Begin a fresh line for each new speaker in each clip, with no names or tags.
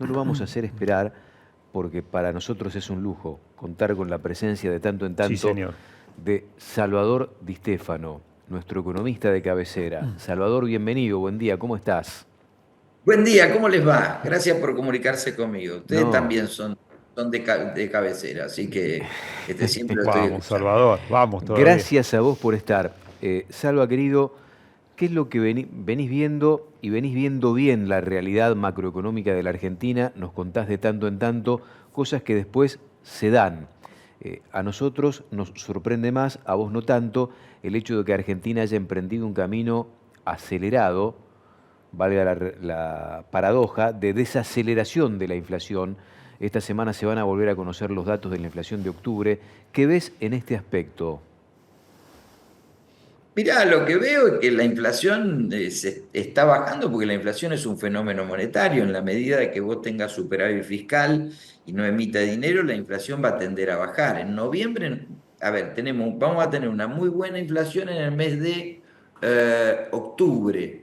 No lo vamos a hacer esperar porque para nosotros es un lujo contar con la presencia de tanto en
Sí,
tanto
señor.
de Salvador Di Stéfano, nuestro economista de cabecera. Salvador, bienvenido, buen día, ¿cómo estás?
Buen día, ¿cómo les va? Gracias por comunicarse conmigo. Ustedes
No,
también son de cabecera, así que siempre lo estoy
Vamos,
escuchando.
Salvador, vamos todavía.
gracias a vos por estar. Salva, querido, ¿qué es lo que venís viendo y venís viendo bien la realidad macroeconómica de la Argentina? Nos contás de tanto en tanto cosas que después se dan. A nosotros nos sorprende más, a vos no tanto, el hecho de que Argentina haya emprendido un camino acelerado, valga la paradoja, de desaceleración de la inflación. Esta semana se van a volver a conocer los datos de la inflación de octubre. ¿Qué ves en este aspecto?
Mirá, lo que veo es que la inflación se está bajando porque la inflación es un fenómeno monetario. En la medida de que vos tengas superávit fiscal y no emita dinero, la inflación va a tender a bajar. En noviembre, a ver, vamos a tener una muy buena inflación en el mes de octubre,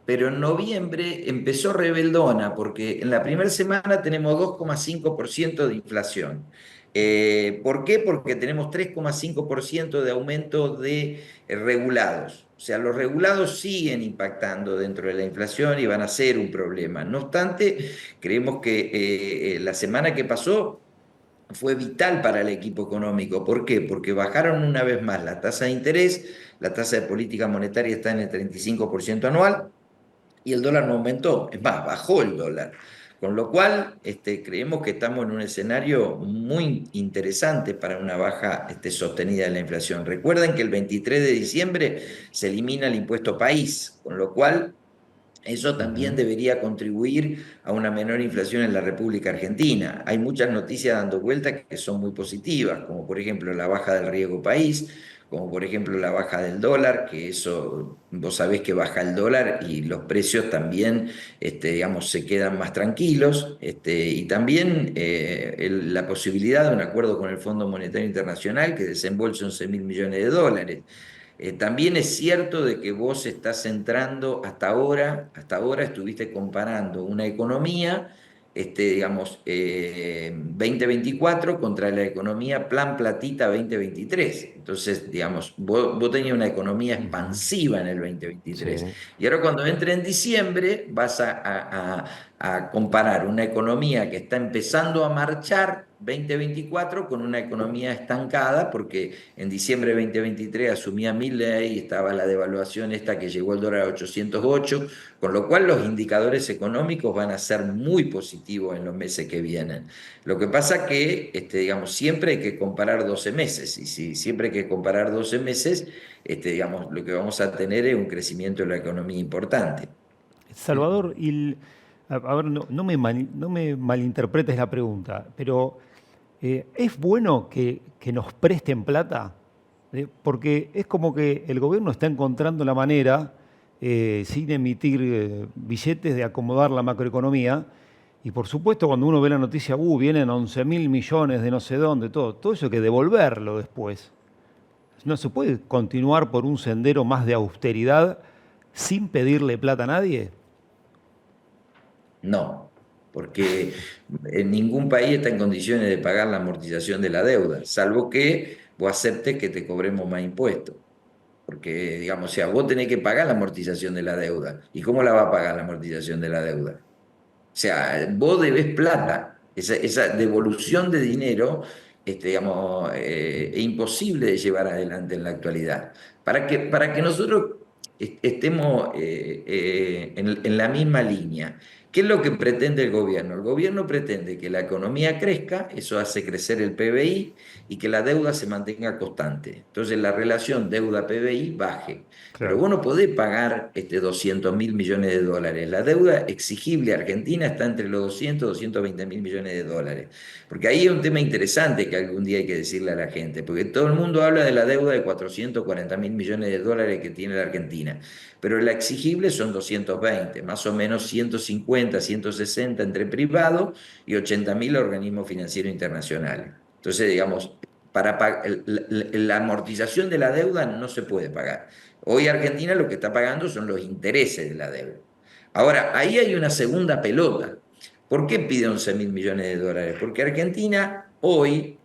pero en noviembre empezó rebeldona porque en la primera semana tenemos 2,5% de inflación. ¿Por qué? Porque tenemos 3,5% de aumento de regulados. O sea, los regulados siguen impactando dentro de la inflación y van a ser un problema. No obstante, creemos que la semana que pasó fue vital para el equipo económico. ¿Por qué? Porque bajaron una vez más la tasa de interés, la tasa de política monetaria está en el 35% anual y el dólar no aumentó, es más, bajó el dólar. Con lo cual, creemos que estamos en un escenario muy interesante para una baja sostenida de la inflación. Recuerden que el 23 de diciembre se elimina el impuesto país, con lo cual eso también
Ujú.
debería contribuir a una menor inflación en la República Argentina. Hay muchas noticias dando vuelta que son muy positivas, como por ejemplo la baja del riesgo país, como por ejemplo la baja del dólar, que eso vos sabés que baja el dólar y los precios también, digamos, se quedan más tranquilos, y también la posibilidad de un acuerdo con el Fondo Monetario Internacional que desembolse 11.000 millones de dólares. También es cierto de que vos estás entrando hasta ahora estuviste comparando una economía, digamos, 2024 contra la economía Plan Platita 2023. Entonces, digamos, vos tenías una economía
Ujú.
expansiva en el
Sí.
2023. Y ahora cuando entre en diciembre vas a comparar una economía que está empezando a marchar 2024 con una economía estancada, porque en diciembre de 2023 asumía Milei y estaba la devaluación esta que llegó el dólar a 808, con lo cual los indicadores económicos van a ser muy positivos en los meses que vienen. Lo que pasa que, digamos, siempre hay que comparar 12 meses, y si siempre hay que comparar 12 meses, digamos, lo que vamos a tener es un crecimiento de la economía importante.
Salvador, a ver, no me malinterpretes la pregunta, pero ¿es bueno que nos presten plata? Porque es como que el gobierno está encontrando la manera, sin emitir billetes, de acomodar la macroeconomía. Y por supuesto, cuando uno ve la noticia, vienen 11.000 millones de no sé dónde, todo eso hay que devolverlo después. No se puede continuar por un sendero más de austeridad sin pedirle plata a nadie.
No, porque en ningún país está en condiciones de pagar la amortización de la deuda, salvo que vos aceptes que te cobremos más impuestos. Porque, digamos, o sea, vos tenés que pagar la amortización de la deuda. ¿Y cómo la va a pagar la amortización de la deuda? O sea, vos debés plata. Esa devolución de dinero, digamos, es imposible de llevar adelante en la actualidad. Para que nosotros estemos en la misma línea, ¿qué es lo que pretende el gobierno? El gobierno pretende que la economía crezca, eso hace crecer el PBI y que la deuda se mantenga constante. Entonces la relación deuda-PBI baje. Pero
Claro.
vos no podés pagar 200.000 millones de dólares. La deuda exigible argentina está entre los 200 y 220.000 millones de dólares. Porque ahí es un tema interesante que algún día hay que decirle a la gente, porque todo el mundo habla de la deuda de 440.000 millones de dólares que tiene la Argentina, pero la exigible son 220, más o menos 150, 160 entre privados y 80.000 organismos financieros internacionales. Entonces, digamos, la amortización de la deuda no se puede pagar. Hoy Argentina lo que está pagando son los intereses de la deuda. Ahora, ahí hay una segunda pelota, ¿Por qué pide 11.000 millones de dólares? Porque Argentina hoy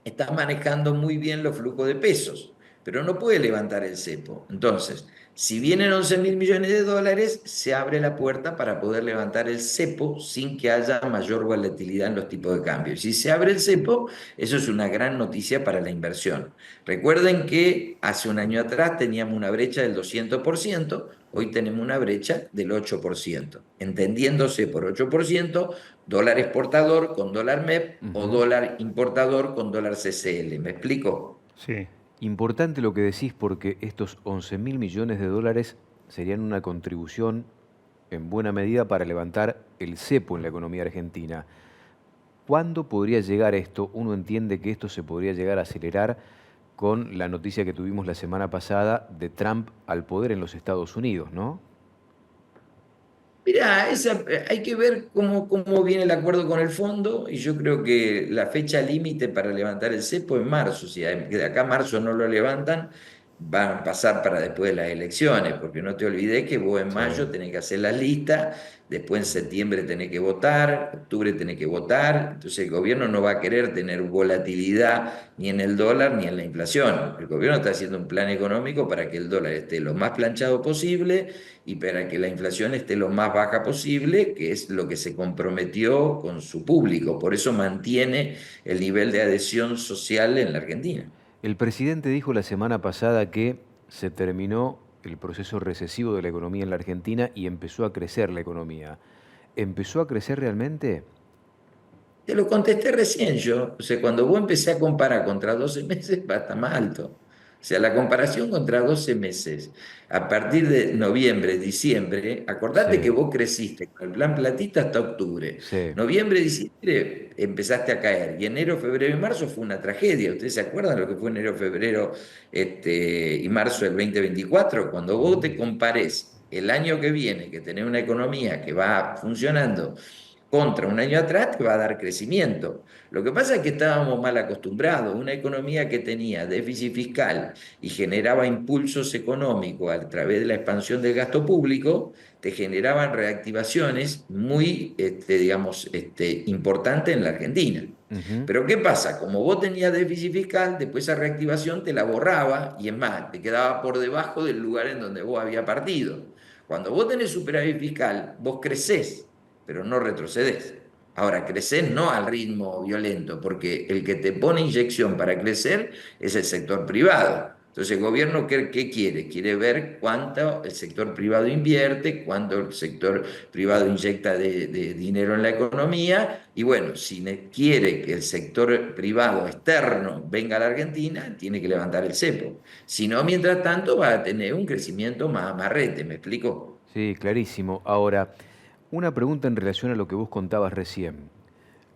está manejando muy bien los flujos de pesos, pero no puede levantar el cepo. Entonces, si vienen 11.000 millones de dólares, se abre la puerta para poder levantar el cepo sin que haya mayor volatilidad en los tipos de cambio. Y si se abre el cepo, eso es una gran noticia para la inversión. Recuerden que hace un año atrás teníamos una brecha del 200%, hoy tenemos una brecha del 8%, entendiéndose por 8% dólar exportador con dólar MEP o
Ujú.
dólar importador con dólar CCL. ¿Me explico?
Sí.
Importante lo que decís porque estos 11.000 millones de dólares serían una contribución en buena medida para levantar el cepo en la economía argentina. ¿Cuándo podría llegar esto? Uno entiende que esto se podría llegar a acelerar con la noticia que tuvimos la semana pasada de Trump al poder en los Estados Unidos, ¿no?
Mirá, hay que ver cómo viene el acuerdo con el fondo y yo creo que la fecha límite para levantar el cepo es marzo. Si de acá a marzo no lo levantan, van a pasar para después de las elecciones, porque no te olvides que vos en
Sí.
mayo tenés que hacer las listas, después en septiembre tenés que votar, octubre tenés que votar, entonces el gobierno no va a querer tener volatilidad ni en el dólar ni en la inflación. El gobierno está haciendo un plan económico para que el dólar esté lo más planchado posible y para que la inflación esté lo más baja posible, que es lo que se comprometió con su público. Por eso mantiene el nivel de adhesión social en la Argentina.
El presidente dijo la semana pasada que se terminó el proceso recesivo de la economía en la Argentina y empezó a crecer la economía. ¿Empezó a crecer realmente?
Te lo contesté recién yo. O sea, cuando vos empecé a comparar contra 12 meses, va a estar más alto. O sea, la comparación contra 12 meses, a partir de noviembre, diciembre, acordate que
Sí,
vos creciste con el plan platita hasta octubre.
sí.
Noviembre, diciembre empezaste a caer. Y enero, febrero y marzo fue una tragedia. ¿Ustedes se acuerdan lo que fue enero, febrero y marzo del 2024? Cuando vos te comparés el año que viene, que tenés una economía que va funcionando, contra un año atrás te va a dar crecimiento. Lo que pasa es que estábamos mal acostumbrados. Una economía que tenía déficit fiscal y generaba impulsos económicos a través de la expansión del gasto público, te generaban reactivaciones muy, digamos, importantes en la Argentina.
Ujú.
Pero ¿qué pasa? Como vos tenías déficit fiscal, después esa reactivación te la borraba y es más, te quedaba por debajo del lugar en donde vos había partido. Cuando vos tenés superávit fiscal, vos crecés, pero no retrocedes. Ahora, crecer no al ritmo violento, porque el que te pone inyección para crecer es el sector privado. Entonces, el gobierno, ¿qué quiere? Quiere ver cuánto el sector privado invierte, cuánto el sector privado inyecta de dinero en la economía, y bueno, si quiere que el sector privado externo venga a la Argentina, tiene que levantar el cepo. Si no, mientras tanto, va a tener un crecimiento más amarrete, ¿me explico?
Sí, clarísimo. Ahora, una pregunta en relación a lo que vos contabas recién.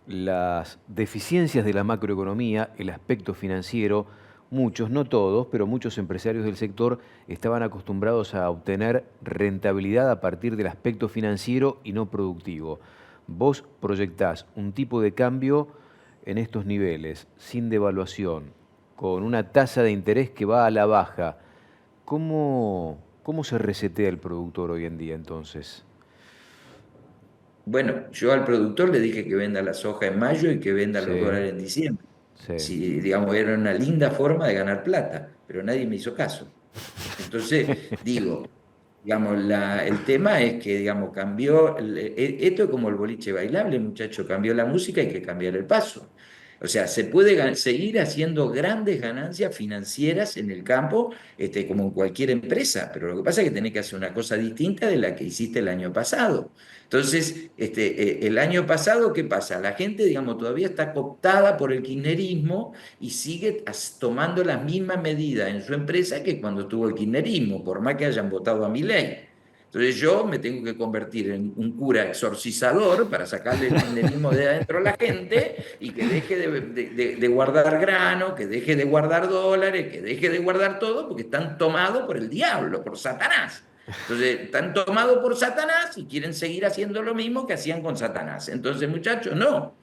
Las deficiencias de la macroeconomía, el aspecto financiero, muchos, no todos, pero muchos empresarios del sector estaban acostumbrados a obtener rentabilidad a partir del aspecto financiero y no productivo. Vos proyectás un tipo de cambio en estos niveles, sin devaluación, con una tasa de interés que va a la baja. ¿Cómo se resetea el productor hoy en día entonces?
Bueno, yo al productor le dije que venda la soja en mayo y que venda los
Sí,
dólares en diciembre.
sí.
Si, digamos, era una linda forma de ganar plata, pero nadie me hizo caso. Entonces, digo, digamos, el tema es que, digamos, cambió, esto es como el boliche bailable, muchacho, cambió la música, hay que cambiar el paso. O sea, se puede seguir haciendo grandes ganancias financieras en el campo, como en cualquier empresa, pero lo que pasa es que tenés que hacer una cosa distinta de la que hiciste el año pasado. Entonces, el año pasado, ¿qué pasa? La gente, digamos, todavía está cooptada por el kirchnerismo y sigue tomando las mismas medidas en su empresa que cuando tuvo el kirchnerismo, por más que hayan votado a Milei. Entonces yo me tengo que convertir en un cura exorcizador para sacarle el kirchnerismo de adentro a la gente y que deje de guardar grano, que deje de guardar dólares, que deje de guardar todo, porque están tomados por el diablo, por Satanás. Entonces, están tomados por Satanás y quieren seguir haciendo lo mismo que hacían con Satanás. Entonces, muchachos, no,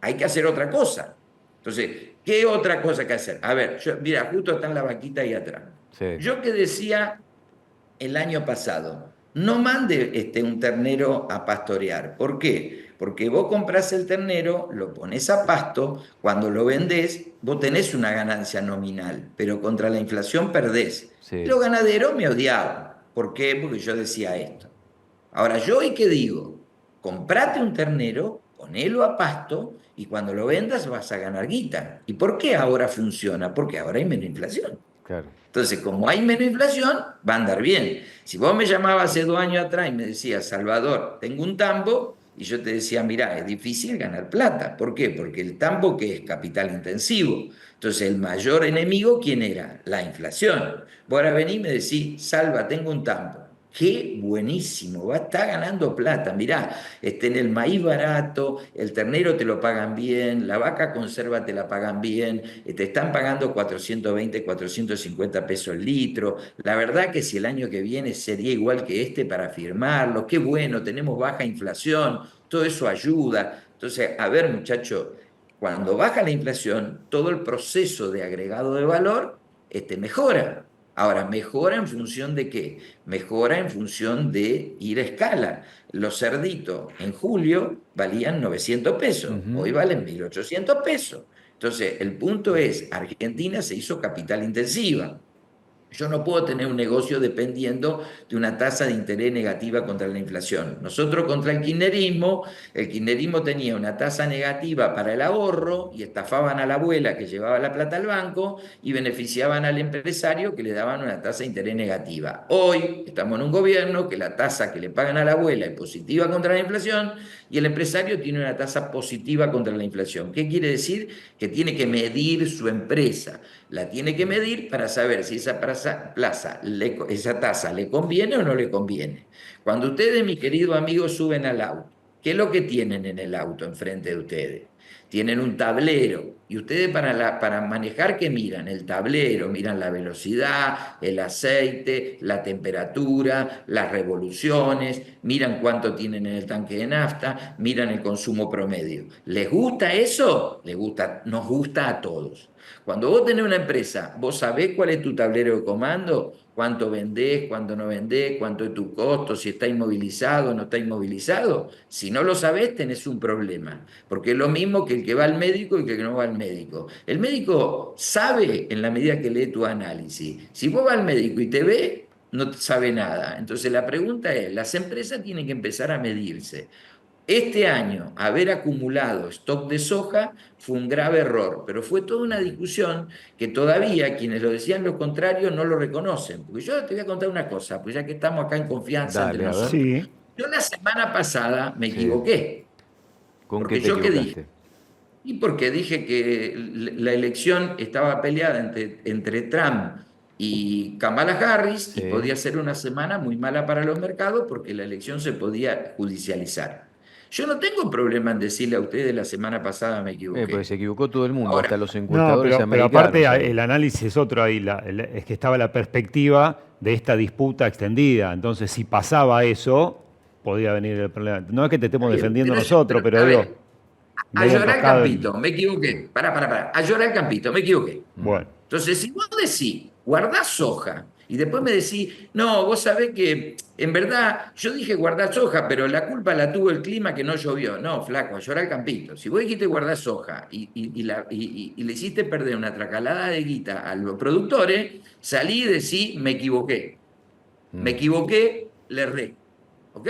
hay que hacer otra cosa. Entonces, ¿qué otra cosa que hacer? A ver, mira, justo está en la vaquita ahí atrás.
Sí.
Yo que decía el año pasado, no mande un ternero a pastorear. ¿Por qué? Porque vos comprás el ternero, lo pones a pasto, cuando lo vendés, vos tenés una ganancia nominal, pero contra la inflación perdés. Y
Sí.
los ganaderos me odiaban. ¿Por qué? Porque yo decía esto. Ahora, yo hoy qué digo, comprate un ternero, ponelo a pasto y cuando lo vendas vas a ganar guita. ¿Y por qué ahora funciona? Porque ahora hay menos inflación.
Claro.
Entonces, como hay menos inflación, va a andar bien. Si vos me llamabas hace 2 años atrás y me decías, Salvador, tengo un tambo, y yo te decía, mirá, es difícil ganar plata. ¿Por qué? Porque el tambo que es capital intensivo. Entonces, el mayor enemigo, ¿quién era? La inflación. Vos ahora venís y me decís, Salva, tengo un tambo. Qué buenísimo, va a estar ganando plata. Mirá, en el maíz barato, el ternero te lo pagan bien, la vaca conserva te la pagan bien, te están pagando 420, 450 pesos el litro. La verdad que si el año que viene sería igual que este para firmarlo, qué bueno, tenemos baja inflación, todo eso ayuda. Entonces, a ver, muchacho, cuando baja la inflación, todo el proceso de agregado de valor mejora. Ahora, ¿mejora en función de qué? Mejora en función de ir a escala. Los cerditos en julio valían 900 pesos,
Ujú.
hoy valen 1.800 pesos. Entonces, el punto es, Argentina se hizo capital intensiva. Yo no puedo tener un negocio dependiendo de una tasa de interés negativa contra la inflación. Nosotros contra el kirchnerismo tenía una tasa negativa para el ahorro y estafaban a la abuela que llevaba la plata al banco y beneficiaban al empresario que le daban una tasa de interés negativa. Hoy estamos en un gobierno que la tasa que le pagan a la abuela es positiva contra la inflación y el empresario tiene una tasa positiva contra la inflación. ¿Qué quiere decir? Que tiene que medir su empresa, la tiene que medir para saber si esa tasa le conviene o no le conviene. Cuando ustedes, mis queridos amigos, suben al auto, ¿qué es lo que tienen en el auto enfrente de ustedes? Tienen un tablero y ustedes para manejar, ¿qué miran? El tablero, miran la velocidad, el aceite, la temperatura, las revoluciones, miran cuánto tienen en el tanque de nafta, miran el consumo promedio. ¿Les gusta eso? Les gusta, nos gusta a todos. Cuando vos tenés una empresa, vos sabés cuál es tu tablero de comando, cuánto vendés, cuánto no vendés, cuánto es tu costo, si está inmovilizado o no está inmovilizado. Si no lo sabés, tenés un problema, porque es lo mismo que el que va al médico y el que no va al médico. El médico sabe en la medida que lee tu análisis. Si vos vas al médico y te ve, no sabe nada. Entonces la pregunta es, las empresas tienen que empezar a medirse. Este año, haber acumulado stock de soja fue un grave error, pero fue toda una discusión que todavía quienes lo decían lo contrario no lo reconocen. Porque yo te voy a contar una cosa, pues ya que estamos acá en confianza entre
Dale, a ver.
nosotros.
Sí,
Yo la semana pasada me
Sí.
equivoqué,
¿Con qué
porque
te
yo qué dije,
equivocaste?
y porque dije que la elección estaba peleada entre Trump y Kamala Harris y
Sí.
podía ser una semana muy mala para los mercados porque la elección se podía judicializar. Yo no tengo problema en decirle a ustedes la semana pasada me
Pues se
equivoqué.
equivocó todo el mundo,
Ahora,
hasta los
no,
encuestadores
pero aparte
americanos ahí.
el análisis es otro ahí, es que estaba la perspectiva de esta disputa extendida. Entonces, si pasaba eso, podía venir el problema. No es que te
está
estemos
bien,
defendiendo nosotros,
pero
pero
a
digo,
ver, a
medio
llorar
enroscado
Campito, me equivoqué. Pará. A llorar Campito, me equivoqué.
Mm.
Bueno,
Entonces, si vos decís, guardás soja, y después me decís, no, vos sabés que en verdad yo dije guardar soja, pero la culpa la tuvo el clima que no llovió. No, flaco, a llorar Campito. Si vos dijiste guardar soja y le hiciste perder una tracalada de guita a los productores, salí y decí, me equivoqué. Me
Mm.
equivoqué, le erré. ¿Ok?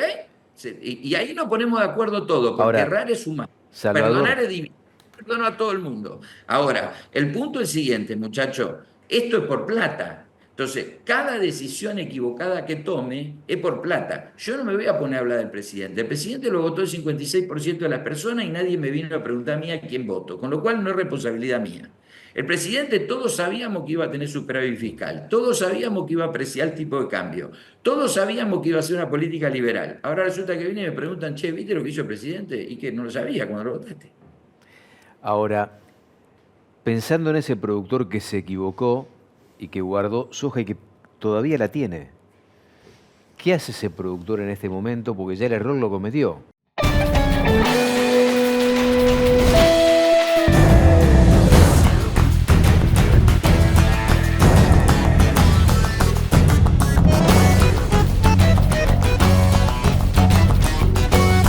Y ahí nos ponemos de acuerdo todos, porque
Ahora,
errar es humano.
Salvador,
Perdonar es divino. Perdono a todo el mundo. Ahora, el punto es el siguiente, muchacho. Esto es por plata. Entonces, cada decisión equivocada que tome es por plata. Yo no me voy a poner a hablar del presidente. El presidente lo votó el 56% de las personas y nadie me vino a preguntar a mí a quién voto, con lo cual no es responsabilidad mía. El presidente, todos sabíamos que iba a tener superávit fiscal, todos sabíamos que iba a apreciar el tipo de cambio, todos sabíamos que iba a ser una política liberal. Ahora resulta que viene y me preguntan, che, ¿viste lo que hizo el presidente? Y que no lo sabía cuando lo votaste.
ahora, pensando en ese productor que se equivocó y que guardó soja y que todavía la tiene, ¿qué hace ese productor en este momento? Porque ya el error lo cometió.